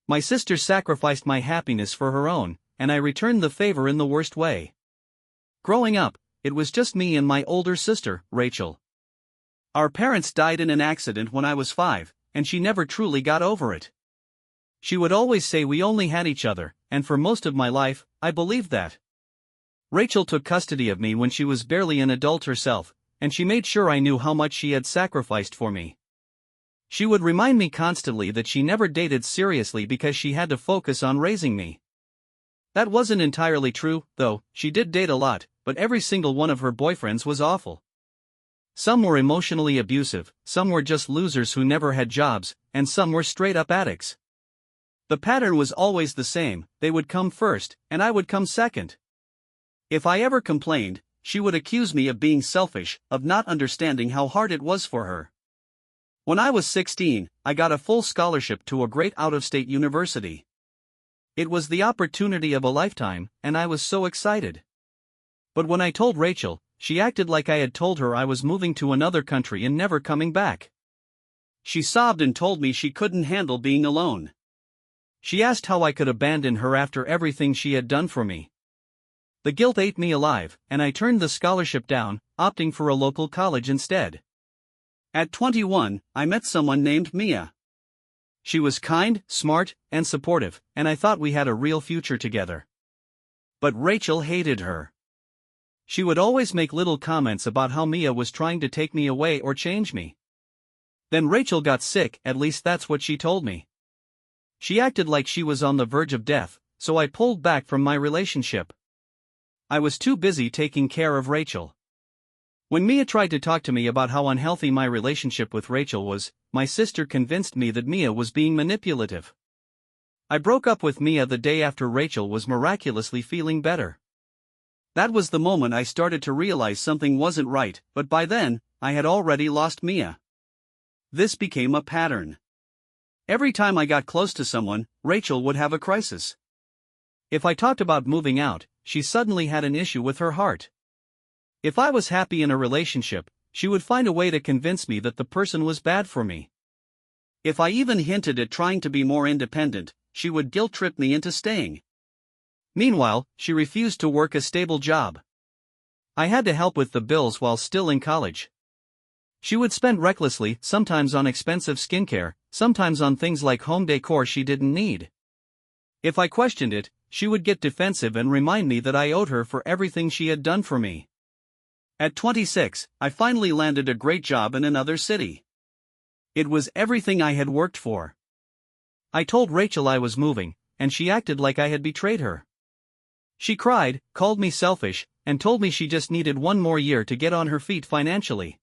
My sister sacrificed my happiness for her own, and I returned the favor in the worst way. Growing up, it was just me and my older sister, Rachel. Our parents died in an accident when I was 5, and she never truly got over it. She would always say we only had each other, and for most of my life, I believed that. Rachel took custody of me when she was barely an adult herself, and she made sure I knew how much she had sacrificed for me. She would remind me constantly that she never dated seriously because she had to focus on raising me. That wasn't entirely true, though. She did date a lot, but every single one of her boyfriends was awful. Some were emotionally abusive, some were just losers who never had jobs, and some were straight-up addicts. The pattern was always the same: they would come first, and I would come second. If I ever complained, she would accuse me of being selfish, of not understanding how hard it was for her. When I was 16, I got a full scholarship to a great out-of-state university. It was the opportunity of a lifetime, and I was so excited. But when I told Rachel, she acted like I had told her I was moving to another country and never coming back. She sobbed and told me she couldn't handle being alone. She asked how I could abandon her after everything she had done for me. The guilt ate me alive, and I turned the scholarship down, opting for a local college instead. At 21, I met someone named Mia. She was kind, smart, and supportive, and I thought we had a real future together. But Rachel hated her. She would always make little comments about how Mia was trying to take me away or change me. Then Rachel got sick, at least that's what she told me. She acted like she was on the verge of death, so I pulled back from my relationship. I was too busy taking care of Rachel. When Mia tried to talk to me about how unhealthy my relationship with Rachel was, my sister convinced me that Mia was being manipulative. I broke up with Mia the day after Rachel was miraculously feeling better. That was the moment I started to realize something wasn't right, but by then, I had already lost Mia. This became a pattern. Every time I got close to someone, Rachel would have a crisis. If I talked about moving out, she suddenly had an issue with her heart. If I was happy in a relationship, she would find a way to convince me that the person was bad for me. If I even hinted at trying to be more independent, she would guilt-trip me into staying. Meanwhile, she refused to work a stable job. I had to help with the bills while still in college. She would spend recklessly, sometimes on expensive skincare, sometimes on things like home decor she didn't need. If I questioned it, she would get defensive and remind me that I owed her for everything she had done for me. At 26, I finally landed a great job in another city. It was everything I had worked for. I told Rachel I was moving, and she acted like I had betrayed her. She cried, called me selfish, and told me she just needed one more year to get on her feet financially.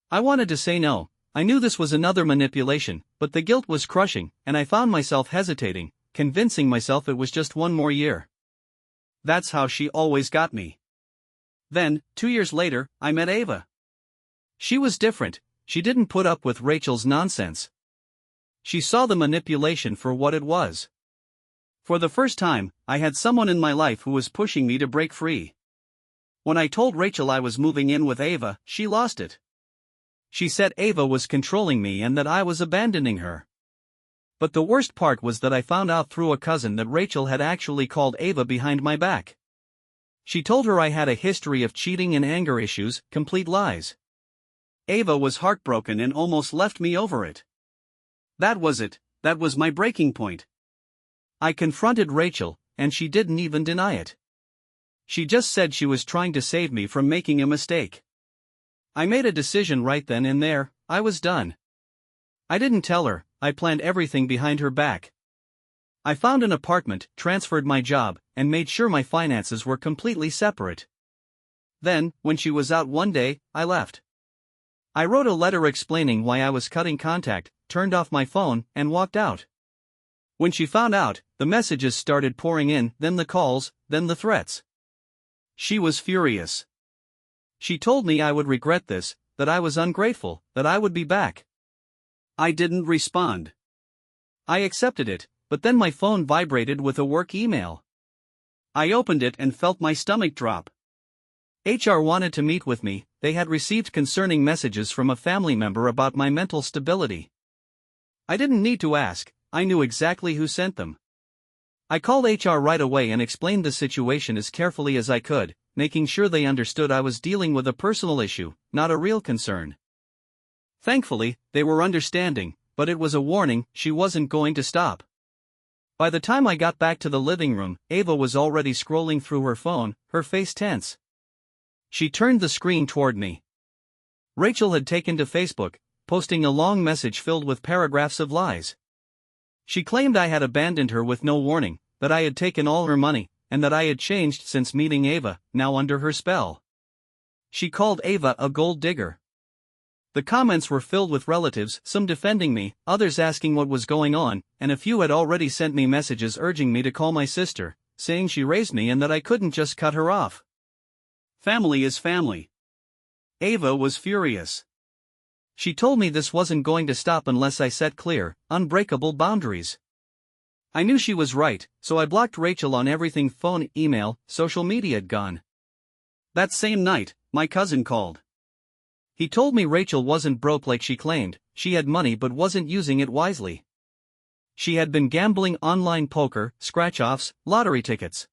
I wanted to say no. I knew this was another manipulation, but the guilt was crushing, and I found myself hesitating, convincing myself it was just one more year. That's how she always got me. Then, 2 years later, I met Ava. She was different. She didn't put up with Rachel's nonsense. She saw the manipulation for what it was. For the first time, I had someone in my life who was pushing me to break free. When I told Rachel I was moving in with Ava, she lost it. She said Ava was controlling me and that I was abandoning her. But the worst part was that I found out through a cousin that Rachel had actually called Ava behind my back. She told her I had a history of cheating and anger issues, complete lies. Ava was heartbroken and almost left me over it. That was it, that was my breaking point. I confronted Rachel, and she didn't even deny it. She just said she was trying to save me from making a mistake. I made a decision right then and there. I was done. I didn't tell her, I planned everything behind her back. I found an apartment, transferred my job, and made sure my finances were completely separate. Then, when she was out one day, I left. I wrote a letter explaining why I was cutting contact, turned off my phone, and walked out. When she found out, the messages started pouring in, then the calls, then the threats. She was furious. She told me I would regret this, that I was ungrateful, that I would be back. I didn't respond. I accepted it, but then my phone vibrated with a work email. I opened it and felt my stomach drop. HR wanted to meet with me. They had received concerning messages from a family member about my mental stability. I didn't need to ask, I knew exactly who sent them. I called HR right away and explained the situation as carefully as I could, making sure they understood I was dealing with a personal issue, not a real concern. Thankfully, they were understanding, but it was a warning she wasn't going to stop. By the time I got back to the living room, Ava was already scrolling through her phone, her face tense. She turned the screen toward me. Rachel had taken to Facebook, posting a long message filled with paragraphs of lies. She claimed I had abandoned her with no warning, that I had taken all her money, and that I had changed since meeting Ava, now under her spell. She called Ava a gold digger. The comments were filled with relatives, some defending me, others asking what was going on, and a few had already sent me messages urging me to call my sister, saying she raised me and that I couldn't just cut her off. Family is family. Ava was furious. She told me this wasn't going to stop unless I set clear, unbreakable boundaries. I knew she was right, so I blocked Rachel on everything: phone, email, social media had gone. That same night, my cousin called. He told me Rachel wasn't broke like she claimed, she had money but wasn't using it wisely. She had been gambling online poker, scratch-offs, lottery tickets.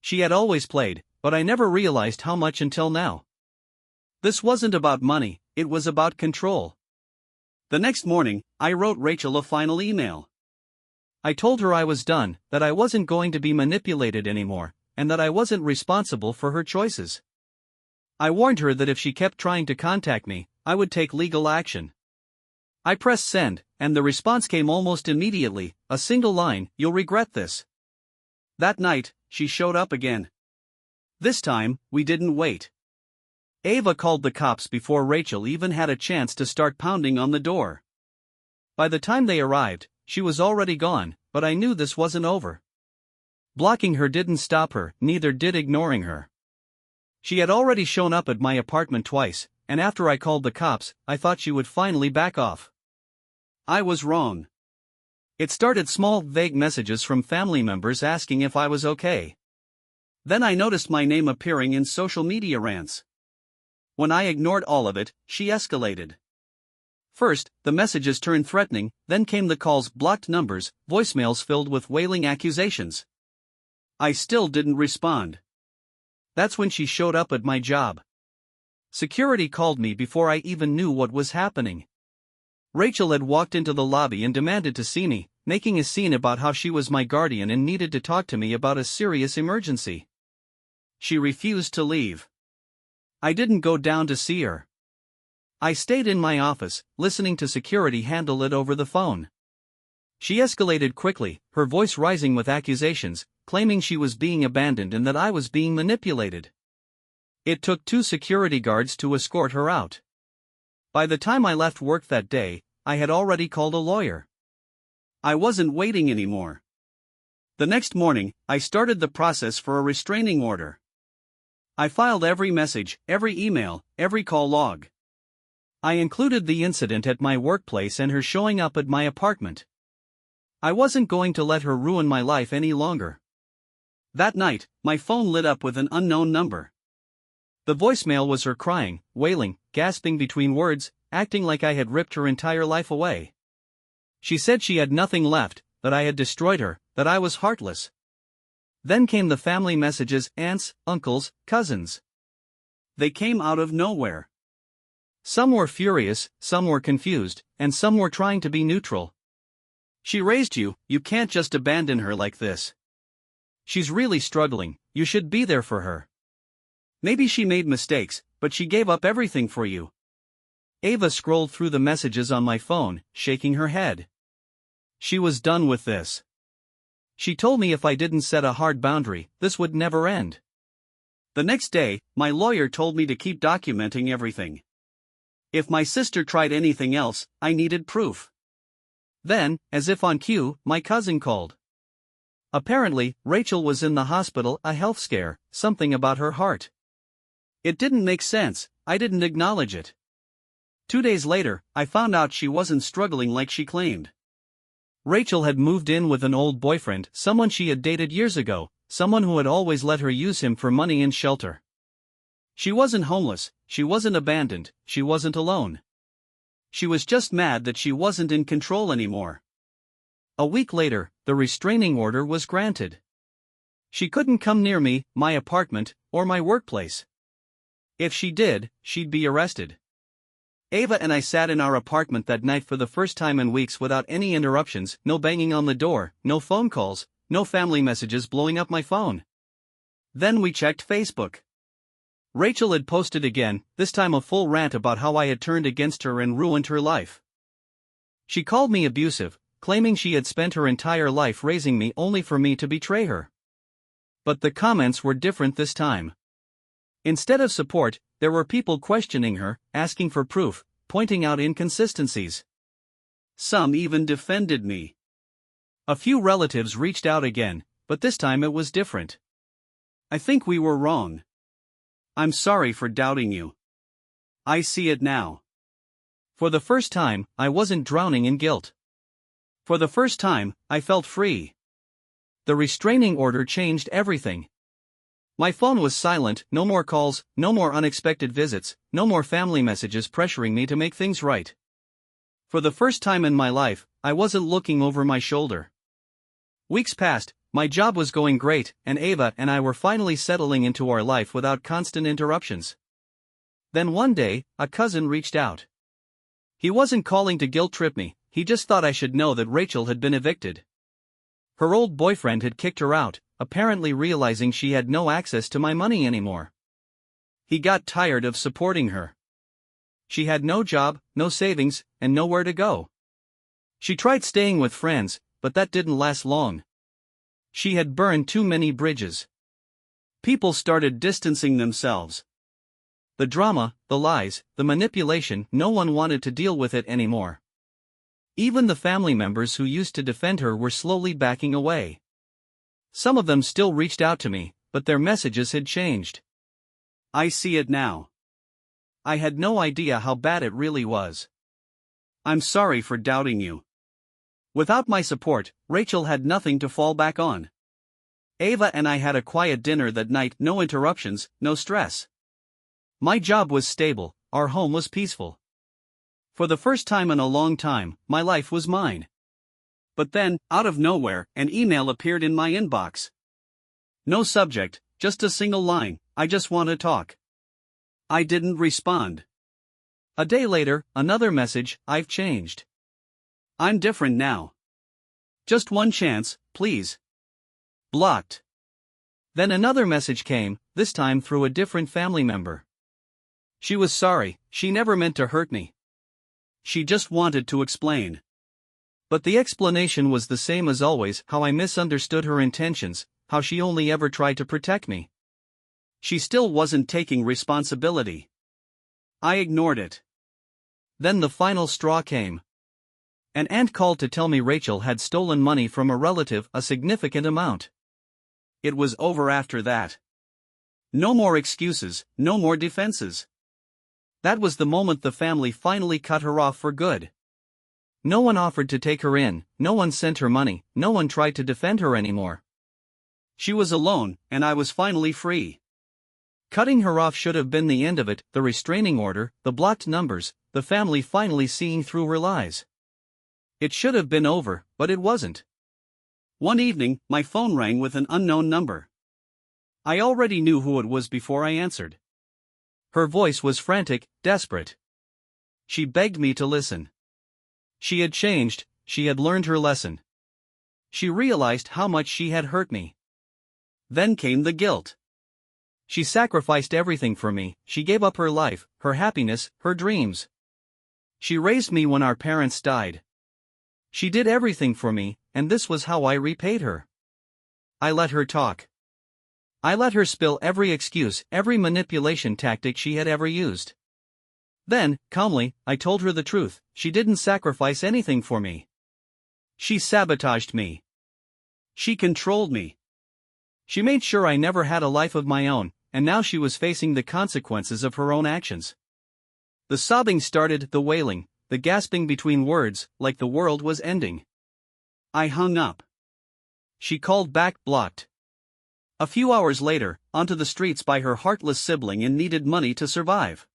She had always played, but I never realized how much until now. This wasn't about money, it was about control. The next morning, I wrote Rachel a final email. I told her I was done, that I wasn't going to be manipulated anymore, and that I wasn't responsible for her choices. I warned her that if she kept trying to contact me, I would take legal action. I pressed send, and the response came almost immediately, a single line: "You'll regret this." That night, she showed up again. This time, we didn't wait. Ava called the cops before Rachel even had a chance to start pounding on the door. By the time they arrived, she was already gone, but I knew this wasn't over. Blocking her didn't stop her, neither did ignoring her. She had already shown up at my apartment twice, and after I called the cops, I thought she would finally back off. I was wrong. It started small, vague messages from family members asking if I was okay. Then I noticed my name appearing in social media rants. When I ignored all of it, she escalated. First, the messages turned threatening, then came the calls, blocked numbers, voicemails filled with wailing accusations. I still didn't respond. That's when she showed up at my job. Security called me before I even knew what was happening. Rachel had walked into the lobby and demanded to see me, making a scene about how she was my guardian and needed to talk to me about a serious emergency. She refused to leave. I didn't go down to see her. I stayed in my office, listening to security handle it over the phone. She escalated quickly, her voice rising with accusations, claiming she was being abandoned and that I was being manipulated. It took 2 security guards to escort her out. By the time I left work that day, I had already called a lawyer. I wasn't waiting anymore. The next morning, I started the process for a restraining order. I filed every message, every email, every call log. I included the incident at my workplace and her showing up at my apartment. I wasn't going to let her ruin my life any longer. That night, my phone lit up with an unknown number. The voicemail was her crying, wailing, gasping between words, acting like I had ripped her entire life away. She said she had nothing left, that I had destroyed her, that I was heartless. Then came the family messages: aunts, uncles, cousins. They came out of nowhere. Some were furious, some were confused, and some were trying to be neutral. She raised you, you can't just abandon her like this. She's really struggling, you should be there for her. Maybe she made mistakes, but she gave up everything for you. Ava scrolled through the messages on my phone, shaking her head. She was done with this. She told me if I didn't set a hard boundary, this would never end. The next day, my lawyer told me to keep documenting everything. If my sister tried anything else, I needed proof. Then, as if on cue, my cousin called. Apparently, Rachel was in the hospital, a health scare, something about her heart. It didn't make sense, I didn't acknowledge it. 2 days later, I found out she wasn't struggling like she claimed. Rachel had moved in with an old boyfriend, someone she had dated years ago, someone who had always let her use him for money and shelter. She wasn't homeless, she wasn't abandoned, she wasn't alone. She was just mad that she wasn't in control anymore. A week later, the restraining order was granted. She couldn't come near me, my apartment, or my workplace. If she did, she'd be arrested. Ava and I sat in our apartment that night for the first time in weeks without any interruptions, no banging on the door, no phone calls, no family messages blowing up my phone. Then we checked Facebook. Rachel had posted again, this time a full rant about how I had turned against her and ruined her life. She called me abusive, claiming she had spent her entire life raising me only for me to betray her. But the comments were different this time. Instead of support, there were people questioning her, asking for proof, pointing out inconsistencies. Some even defended me. A few relatives reached out again, but this time it was different. I think we were wrong. I'm sorry for doubting you. I see it now. For the first time, I wasn't drowning in guilt. For the first time, I felt free. The restraining order changed everything. My phone was silent, no more calls, no more unexpected visits, no more family messages pressuring me to make things right. For the first time in my life, I wasn't looking over my shoulder. Weeks passed, my job was going great, and Ava and I were finally settling into our life without constant interruptions. Then one day, a cousin reached out. He wasn't calling to guilt trip me, he just thought I should know that Rachel had been evicted. Her old boyfriend had kicked her out, apparently realizing she had no access to my money anymore. He got tired of supporting her. She had no job, no savings, and nowhere to go. She tried staying with friends, but that didn't last long. She had burned too many bridges. People started distancing themselves. The drama, the lies, the manipulation, no one wanted to deal with it anymore. Even the family members who used to defend her were slowly backing away. Some of them still reached out to me, but their messages had changed. I see it now. I had no idea how bad it really was. I'm sorry for doubting you. Without my support, Rachel had nothing to fall back on. Ava and I had a quiet dinner that night, no interruptions, no stress. My job was stable, our home was peaceful. For the first time in a long time, my life was mine. But then, out of nowhere, an email appeared in my inbox. No subject, just a single line, I just want to talk. I didn't respond. A day later, another message, I've changed. I'm different now. Just one chance, please. Blocked. Then another message came, this time through a different family member. She was sorry, she never meant to hurt me. She just wanted to explain. But the explanation was the same as always, how I misunderstood her intentions, how she only ever tried to protect me. She still wasn't taking responsibility. I ignored it. Then the final straw came. An aunt called to tell me Rachel had stolen money from a relative, a significant amount. It was over after that. No more excuses, no more defenses. That was the moment the family finally cut her off for good. No one offered to take her in, no one sent her money, no one tried to defend her anymore. She was alone, and I was finally free. Cutting her off should have been the end of it, the restraining order, the blocked numbers, the family finally seeing through her lies. It should have been over, but it wasn't. One evening, my phone rang with an unknown number. I already knew who it was before I answered. Her voice was frantic, desperate. She begged me to listen. She had changed, she had learned her lesson. She realized how much she had hurt me. Then came the guilt. She sacrificed everything for me, she gave up her life, her happiness, her dreams. She raised me when our parents died. She did everything for me, and this was how I repaid her. I let her talk. I let her spill every excuse, every manipulation tactic she had ever used. Then, calmly, I told her the truth, she didn't sacrifice anything for me. She sabotaged me. She controlled me. She made sure I never had a life of my own, and now she was facing the consequences of her own actions. The sobbing started, the wailing, the gasping between words, like the world was ending. I hung up. She called back, blocked. A few hours later, onto the streets by her heartless sibling and needed money to survive.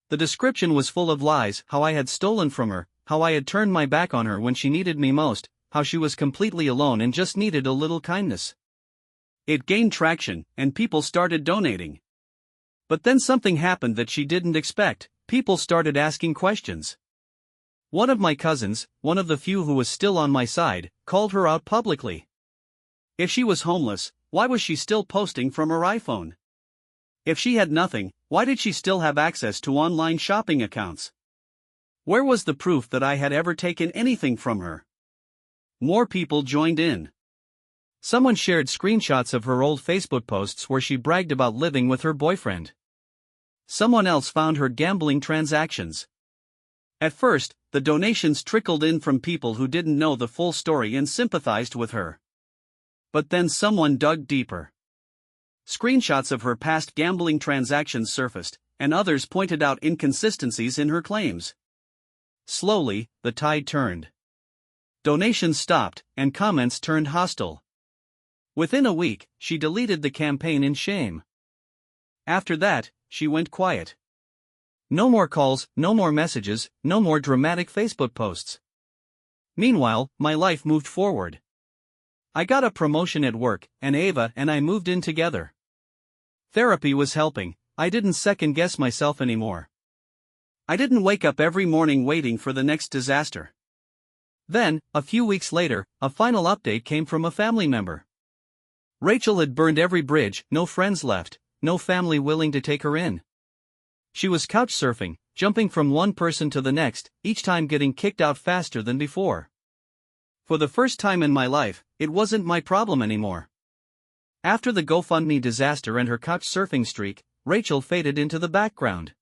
The description was full of lies, how I had stolen from her, how I had turned my back on her when she needed me most, how she was completely alone and just needed a little kindness. It gained traction, and people started donating. But then something happened that she didn't expect. People started asking questions. One of my cousins, one of the few who was still on my side, called her out publicly. If she was homeless, why was she still posting from her iPhone? If she had nothing, why did she still have access to online shopping accounts? Where was the proof that I had ever taken anything from her? More people joined in. Someone shared screenshots of her old Facebook posts where she bragged about living with her boyfriend. Someone else found her gambling transactions. At first, the donations trickled in from people who didn't know the full story and sympathized with her. But then someone dug deeper. Screenshots of her past gambling transactions surfaced, and others pointed out inconsistencies in her claims. Slowly, the tide turned. Donations stopped, and comments turned hostile. Within a week, she deleted the campaign in shame. After that, she went quiet. No more calls, no more messages, no more dramatic Facebook posts. Meanwhile, my life moved forward. I got a promotion at work, and Ava and I moved in together. Therapy was helping. I didn't second-guess myself anymore. I didn't wake up every morning waiting for the next disaster. Then, a few weeks later, a final update came from a family member. Rachel had burned every bridge, no friends left, no family willing to take her in. She was couch surfing, jumping from one person to the next, each time getting kicked out faster than before. For the first time in my life, it wasn't my problem anymore. After the GoFundMe disaster and her couch surfing streak, Rachel faded into the background.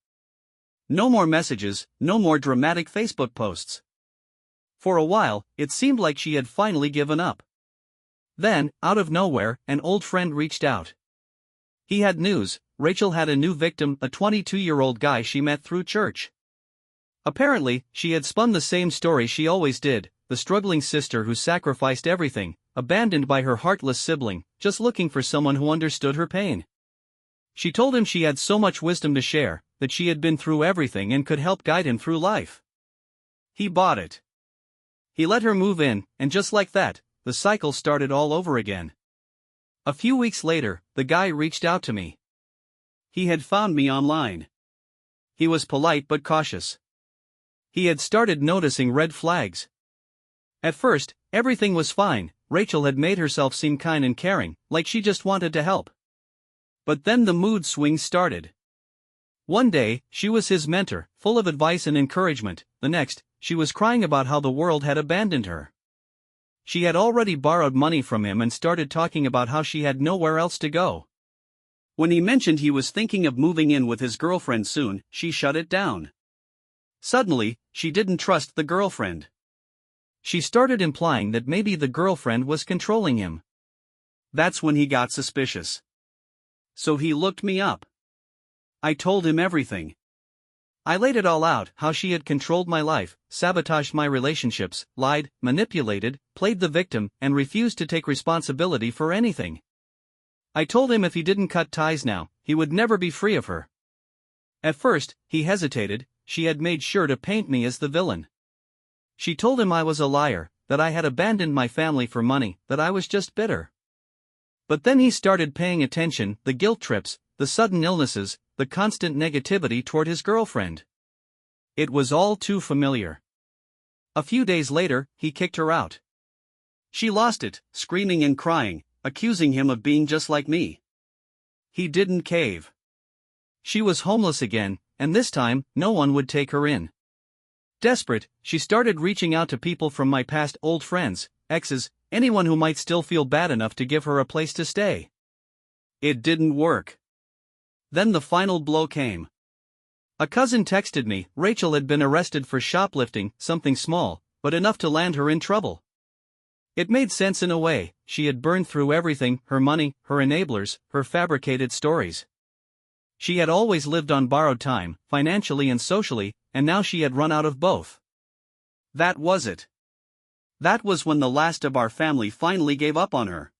No more messages, no more dramatic Facebook posts. For a while, it seemed like she had finally given up. Then, out of nowhere, an old friend reached out. He had news. Rachel had a new victim, a 22-year-old guy she met through church. Apparently, she had spun the same story she always did, the struggling sister who sacrificed everything, abandoned by her heartless sibling, just looking for someone who understood her pain. She told him she had so much wisdom to share, that she had been through everything and could help guide him through life. He bought it. He let her move in, and just like that, the cycle started all over again. A few weeks later, the guy reached out to me. He had found me online. He was polite but cautious. He had started noticing red flags. At first, everything was fine. Rachel had made herself seem kind and caring, like she just wanted to help. But then the mood swings started. One day, she was his mentor, full of advice and encouragement. The next, she was crying about how the world had abandoned her. She had already borrowed money from him and started talking about how she had nowhere else to go. When he mentioned he was thinking of moving in with his girlfriend soon, she shut it down. Suddenly, she didn't trust the girlfriend. She started implying that maybe the girlfriend was controlling him. That's when he got suspicious. So he looked me up. I told him everything. I laid it all out, how she had controlled my life, sabotaged my relationships, lied, manipulated, played the victim, and refused to take responsibility for anything. I told him if he didn't cut ties now, he would never be free of her. At first, he hesitated. She had made sure to paint me as the villain. She told him I was a liar, that I had abandoned my family for money, that I was just bitter. But then he started paying attention, the guilt trips, the sudden illnesses, the constant negativity toward his girlfriend. It was all too familiar. A few days later, he kicked her out. She lost it, screaming and crying, accusing him of being just like me. He didn't cave. She was homeless again, and this time, no one would take her in. Desperate, she started reaching out to people from my past, old friends, exes, anyone who might still feel bad enough to give her a place to stay. It didn't work. Then the final blow came. A cousin texted me. Rachel had been arrested for shoplifting, something small, but enough to land her in trouble. It made sense in a way. She had burned through everything, her money, her enablers, her fabricated stories. She had always lived on borrowed time, financially and socially, and now she had run out of both. That was it. That was when the last of our family finally gave up on her.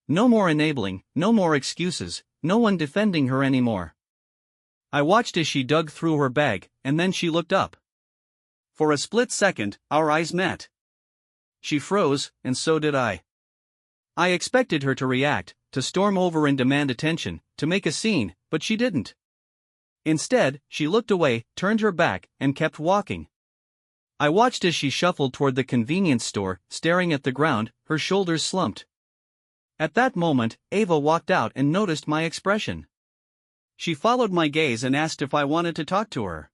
No more enabling, no more excuses, no one defending her anymore. I watched as she dug through her bag, and then she looked up. For a split second, our eyes met. she froze, and so did I. I expected her to react, to storm over and demand attention, to make a scene, but she didn't. Instead, she looked away, turned her back, and kept walking. I watched as she shuffled toward the convenience store, staring at the ground, her shoulders slumped. At that moment, Ava walked out and noticed my expression. She followed my gaze and asked if I wanted to talk to her.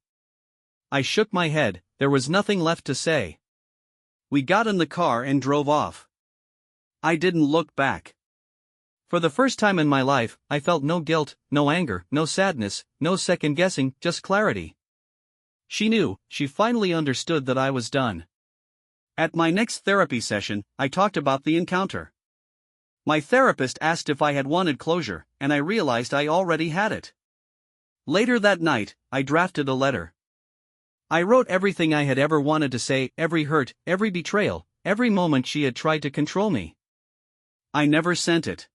I shook my head, there was nothing left to say. We got in the car and drove off. I didn't look back. For the first time in my life, I felt no guilt, no anger, no sadness, no second-guessing, just clarity. She knew, she finally understood that I was done. At my next therapy session, I talked about the encounter. My therapist asked if I had wanted closure, and I realized I already had it. Later that night, I drafted a letter. I wrote everything I had ever wanted to say, every hurt, every betrayal, every moment she had tried to control me. I never sent it.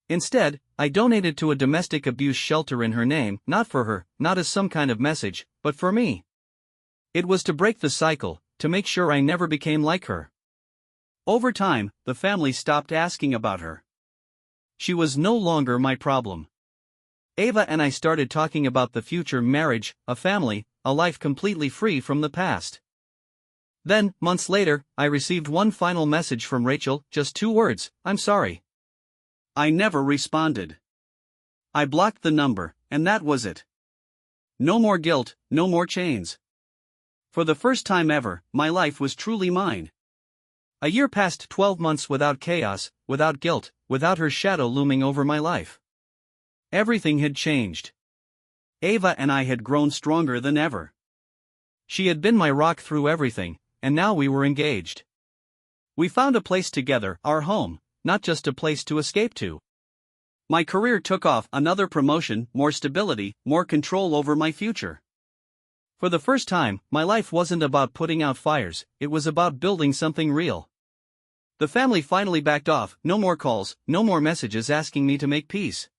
Instead, I donated to a domestic abuse shelter in her name, not for her, not as some kind of message, but for me. It was to break the cycle, to make sure I never became like her. Over time, the family stopped asking about her. She was no longer my problem. Ava and I started talking about the future: marriage, a family, a life completely free from the past. Then, months later, I received one final message from Rachel, just 2 words: "I'm sorry." I never responded. I blocked the number, and that was it. No more guilt, no more chains. For the first time ever, my life was truly mine. A year passed, 12 months without chaos, without guilt, without her shadow looming over my life. Everything had changed. Ava and I had grown stronger than ever. She had been my rock through everything, and now we were engaged. We found a place together, our home, not just a place to escape to. My career took off, another promotion, more stability, more control over my future. For the first time, my life wasn't about putting out fires, it was about building something real. The family finally backed off, no more calls, no more messages asking me to make peace.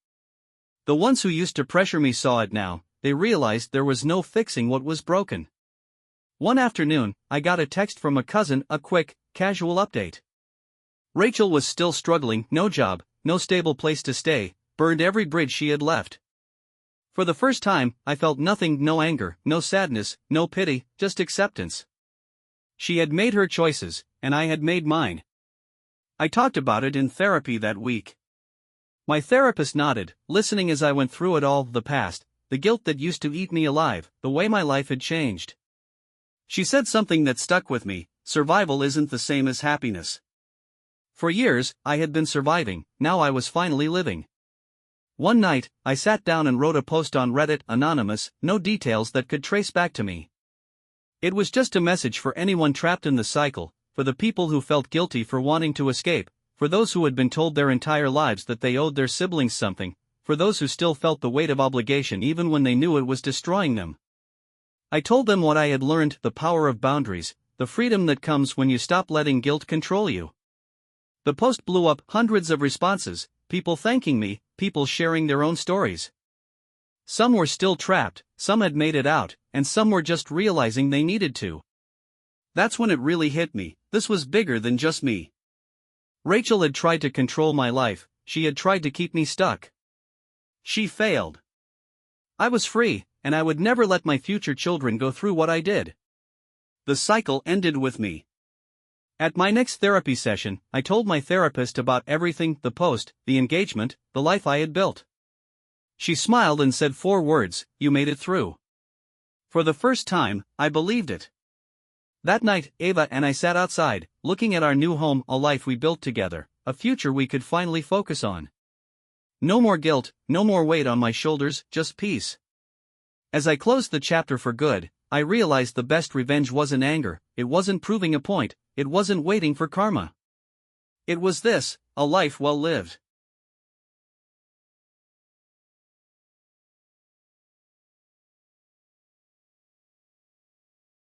The ones who used to pressure me saw it now, they realized there was no fixing what was broken. One afternoon, I got a text from a cousin, a quick, casual update. Rachel was still struggling, no job, no stable place to stay, burned every bridge she had left. For the first time, I felt nothing, no anger, no sadness, no pity, just acceptance. She had made her choices, and I had made mine. I talked about it in therapy that week. My therapist nodded, listening as I went through it all: the past, the guilt that used to eat me alive, the way my life had changed. She said something that stuck with me: survival isn't the same as happiness. For years, I had been surviving, now I was finally living. One night, I sat down and wrote a post on Reddit, anonymous, no details that could trace back to me. It was just a message for anyone trapped in the cycle, for the people who felt guilty for wanting to escape, for those who had been told their entire lives that they owed their siblings something, for those who still felt the weight of obligation even when they knew it was destroying them. I told them what I had learned: the power of boundaries, the freedom that comes when you stop letting guilt control you. The post blew up, hundreds of responses, people thanking me, people sharing their own stories. Some were still trapped, some had made it out, and some were just realizing they needed to. That's when it really hit me: this was bigger than just me. Rachel had tried to control my life, she had tried to keep me stuck. She failed. I was free, and I would never let my future children go through what I did. The cycle ended with me. At my next therapy session, I told my therapist about everything: the post, the engagement, the life I had built. She smiled and said 4 words: "You made it through." For the first time, I believed it. That night, Ava and I sat outside, looking at our new home, a life we built together, a future we could finally focus on. No more guilt, no more weight on my shoulders, just peace. As I closed the chapter for good, I realized the best revenge wasn't anger, it wasn't proving a point, it wasn't waiting for karma. It was this: a life well lived.